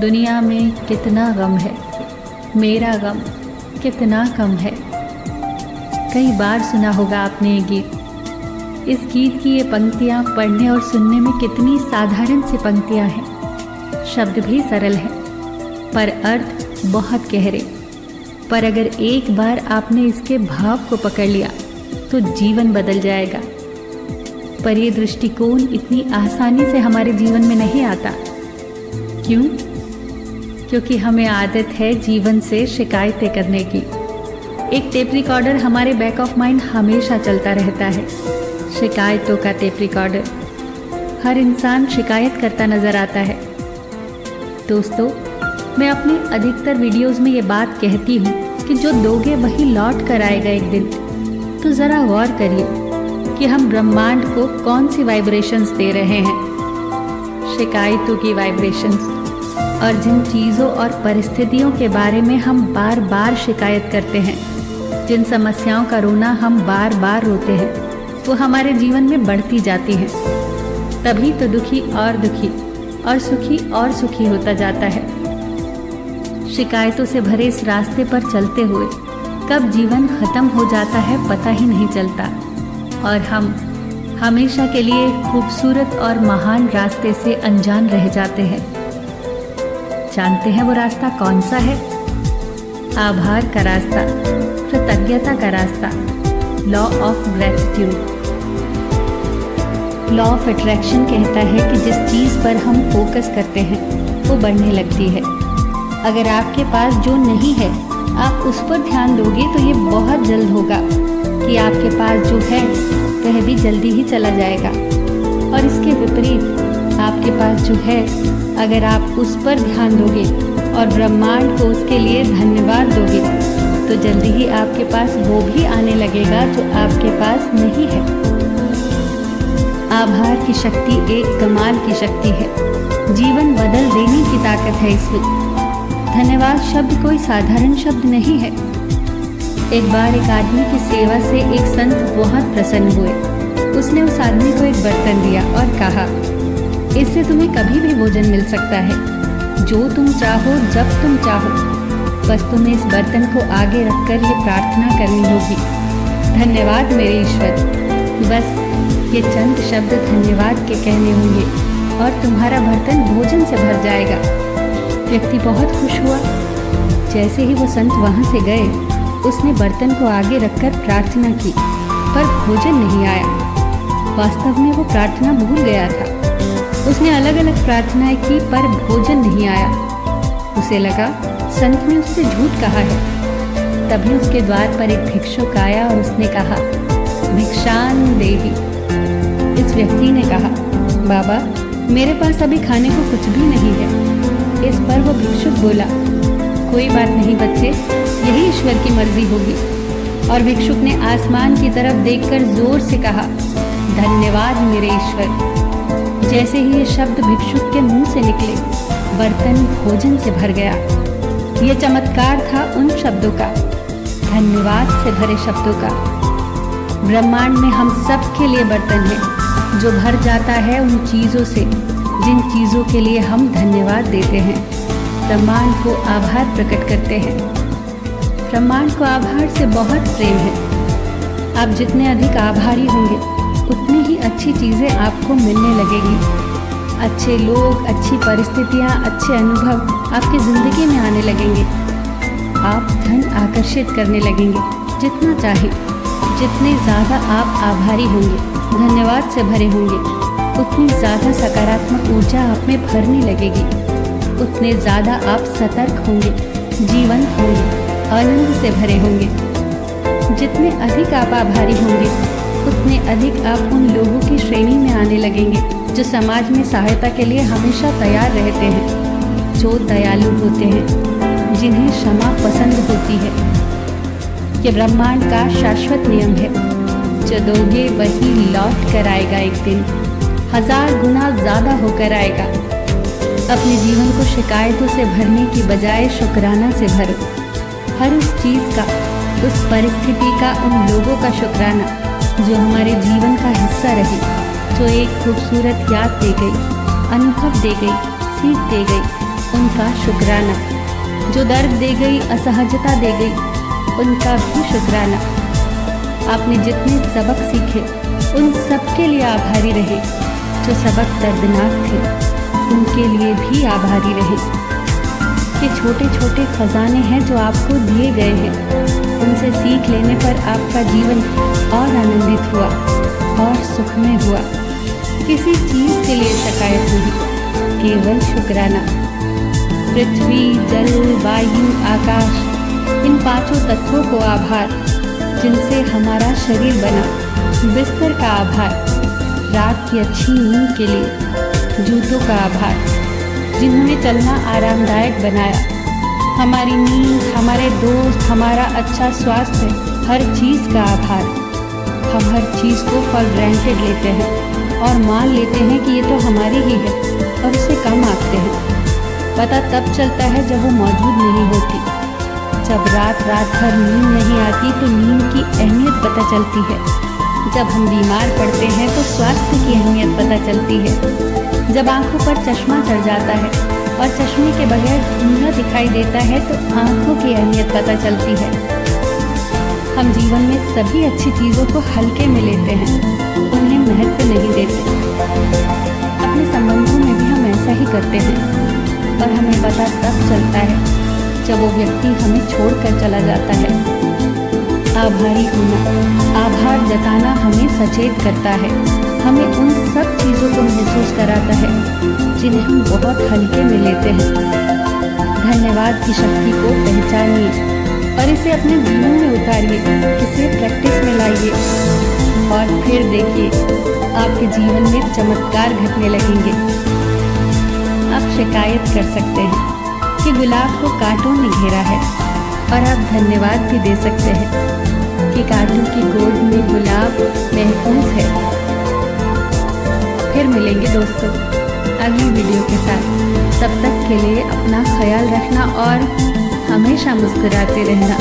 दुनिया में कितना गम है, मेरा गम कितना कम है। कई बार सुना होगा आपने ये गीत। इस गीत की ये पंक्तियाँ पढ़ने और सुनने में कितनी साधारण सी पंक्तियाँ हैं। शब्द भी सरल है पर अर्थ बहुत गहरे। पर अगर एक बार आपने इसके भाव को पकड़ लिया तो जीवन बदल जाएगा। पर ये दृष्टिकोण इतनी आसानी से हमारे जीवन में नहीं आता। क्यों? क्योंकि हमें आदत है जीवन से शिकायतें करने की। एक टेप रिकॉर्डर हमारे बैक ऑफ माइंड हमेशा चलता रहता है, शिकायतों का टेप रिकॉर्डर। हर इंसान शिकायत करता नजर आता है। दोस्तों, मैं अपनी अधिकतर वीडियोस में ये बात कहती हूँ कि जो दोगे वही लौट कर आएगा एक दिन। तो ज़रा गौर करिए कि हम ब्रह्मांड को कौन सी वाइब्रेशंस दे रहे हैं। शिकायतों की वाइब्रेशंस। और जिन चीज़ों और परिस्थितियों के बारे में हम बार बार शिकायत करते हैं, जिन समस्याओं का रोना हम बार बार रोते हैं, वो हमारे जीवन में बढ़ती जाती हैं। तभी तो दुखी और सुखी होता जाता है। शिकायतों से भरे इस रास्ते पर चलते हुए कब जीवन खत्म हो जाता है पता ही नहीं चलता, और हम हमेशा के लिए खूबसूरत और महान रास्ते से अनजान रह जाते हैं। जानते हैं वो रास्ता कौन सा है? आभार का रास्ता, कृतज्ञता का रास्ता, law of gratitude. Law of attraction कहता है कि जिस चीज़ पर हम फोकस करते हैं वो बढ़ने लगती है। अगर आपके पास जो नहीं है आप उस पर ध्यान दोगे तो ये बहुत जल्द होगा कि आपके पास जो है वह भी जल्दी ही चला जाएगा। और इसके विपरीत आपके पास जो है अगर आप उस पर ध्यान दोगे और ब्रह्मांड को उसके लिए धन्यवाद दोगे तो जल्दी ही आपके पास वो भी आने लगेगा जो आपके पास नहीं है। आभार की शक्ति एक कमाल की शक्ति है। जीवन बदल देने की ताकत है इसमें। धन्यवाद शब्द कोई साधारण शब्द नहीं है। एक बार एक आदमी की सेवा से एक संत बहुत प्रसन्न हुए। उसने उस आदमी को एक बर्तन दिया और कहा, इससे तुम्हें कभी भी भोजन मिल सकता है, जो तुम चाहो जब तुम चाहो। बस तुम्हें इस बर्तन को आगे रखकर ये प्रार्थना करनी होगी, धन्यवाद मेरे ईश्वर। बस ये चंद शब्द धन्यवाद के कहने होंगे और तुम्हारा बर्तन भोजन से भर जाएगा। व्यक्ति बहुत खुश हुआ। जैसे ही वो संत वहाँ से गए, उसने बर्तन को आगे रखकर प्रार्थना की, पर भोजन नहीं आया। वास्तव में वो प्रार्थना भूल गया था। उसने अलग अलग प्रार्थनाएं की पर भोजन नहीं आया। उसे लगा संत ने उससे झूठ कहा है। तभी उसके द्वार पर एक भिक्षुक आया और उसने कहा, भिक्षान देहि। इस व्यक्ति ने कहा, बाबा मेरे पास अभी खाने को कुछ भी नहीं है। इस पर वो भिक्षुक बोला, कोई बात नहीं बच्चे, यही ईश्वर की मर्जी होगी। और भिक्षुक ने आसमान की तरफ देखकर जोर से कहा, धन्यवाद मेरे ईश्वर। जैसे ही ये शब्द भिक्षुक के मुंह से निकले, बर्तन भोजन से भर गया। ये चमत्कार था उन शब्दों का, धन्यवाद से भरे शब्दों का। ब्रह्मांड में हम सब के लिए बर्तन है जो भर जाता है उन चीज़ों से जिन चीज़ों के लिए हम धन्यवाद देते हैं, ब्रह्मांड को आभार प्रकट करते हैं। ब्रह्मांड को आभार से बहुत प्रेम है। आप जितने अधिक आभारी होंगे उतनी ही अच्छी चीज़ें आपको मिलने लगेगी। अच्छे लोग, अच्छी परिस्थितियाँ, अच्छे अनुभव आपकी ज़िंदगी में आने लगेंगे। आप धन आकर्षित करने लगेंगे जितना चाहे। जितने ज़्यादा आप आभारी होंगे, धन्यवाद से भरे होंगे, उतनी ज़्यादा सकारात्मक ऊर्जा आप में भरने लगेगी। उतने ज़्यादा आप सतर्क होंगे, जीवंत होंगे, आनंद से भरे होंगे। जितने अधिक आप आभारी होंगे उतने अधिक आप उन लोगों की श्रेणी में आने लगेंगे जो समाज में सहायता के लिए हमेशा तैयार रहते हैं, जो दयालु होते हैं, जिन्हें क्षमा पसंद होती है। ये ब्रह्मांड का शाश्वत नियम है, जो दोगे वही लौट कर आएगा एक दिन, 1000 गुना ज़्यादा होकर आएगा। अपने जीवन को शिकायतों से भरने की बजाय शुक्राना से भरो। हर उस चीज़ का, उस परिस्थिति का, उन लोगों का शुक्राना जो हमारे जीवन का हिस्सा रही, जो एक खूबसूरत याद दे गई, अनुभव दे गई, सीख दे गई। उनका शुक्राना। जो दर्द दे गई, असहजता दे गई, उनका भी शुक्राना। आपने जितने सबक सीखे उन सब के लिए आभारी रहे। जो सबक दर्दनाक थे उनके लिए भी आभारी रहे। ये छोटे छोटे खजाने हैं जो आपको दिए गए हैं। उनसे सीख लेने पर आपका जीवन और आनंदित हुआ और सुखमय हुआ। किसी चीज़ के लिए शिकायत नहीं, केवल शुक्राना। पृथ्वी, जल, वायु, आकाश, इन पांचों तत्वों को आभार, जिनसे हमारा शरीर बना। बिस्तर का आभार, रात की अच्छी नींद के लिए। जूतों का आभार, जिन्होंने चलना आरामदायक बनाया। हमारी नींद, हमारे दोस्त, हमारा अच्छा स्वास्थ्य, हर चीज़ का आभार। हम हर चीज़ को फॉर ग्रांटेड लेते हैं और मान लेते हैं कि ये तो हमारी ही है और उसे कम आंकते हैं। पता तब चलता है जब वो मौजूद नहीं होती। जब रात भर नींद नहीं आती तो नींद की अहमियत पता चलती है। जब हम बीमार पड़ते हैं तो स्वास्थ्य की अहमियत पता चलती है। जब आंखों पर चश्मा चढ़ जाता है और चश्मे के बगैर धुंधला दिखाई देता है तो आंखों की अहमियत पता चलती है। हम जीवन में सभी अच्छी चीज़ों को हल्के में लेते हैं, उन्हें महत्व नहीं देते। अपने संबंधों में भी हम ऐसा ही करते हैं और हमें पता तब चलता है जब वो व्यक्ति हमें छोड़कर चला जाता है। आभारी होना, आभार जताना हमें सचेत करता है। हमें उन सब चीज़ों को महसूस कराता है जिन्हें हम बहुत हल्के में लेते हैं। धन्यवाद की शक्ति को पहचानिए और इसे अपने जीवन में उतारिए, इसे प्रैक्टिस में लाइए और फिर देखिए आपके जीवन में चमत्कार घटने लगेंगे। आप शिकायत कर सकते हैं कि गुलाब को कांटों ने घेरा है और आप धन्यवाद भी दे सकते हैं कि कांटों की गोद में गुलाब महफूज है। फिर मिलेंगे दोस्तों अगली वीडियो के साथ। तब तक के लिए अपना ख्याल रखना और हमेशा मुस्कुराते रहना।